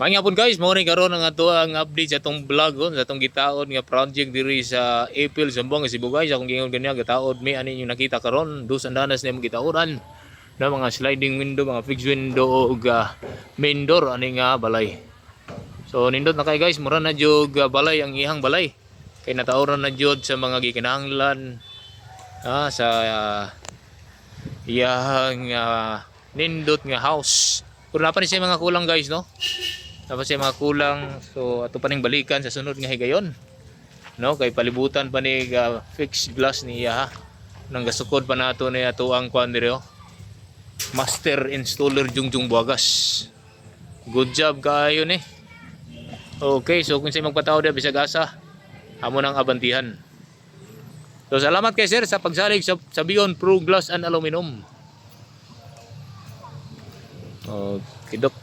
Mga hapon guys, mo rin karon ang ato ang update sa atong vlog sa atong gitaod nga project diri sa April Zamboanga Cebu guys. Akong gingon kanya gitaod mi ani yung nakita karon, dos andanas na imong gitaodan na mga sliding window, mga fixed window ug main door ani nga balay. So nindot na kay guys, mura na jud balay ang ihang balay. Kay nataoran na jud sa mga gikinahanglan sa iyang nindot nga house. Pero na pa ni siya mga kulang guys, no? Tapos siya mga kulang, so ato pa ning balikan sa sunod nga higayon, no? Kay palibutan pa ni fixed glass niya, nang gasukod pa nato ni ato ang kuan diri, master installer Jungjung Buagas. Good job kayo ni. Okay, so kung sa magpataw dia bisag asa, amo nang abantihan. So salamat kay sir sa pagsalig sa Beyond Pro Glass and Aluminum. Okay, dok.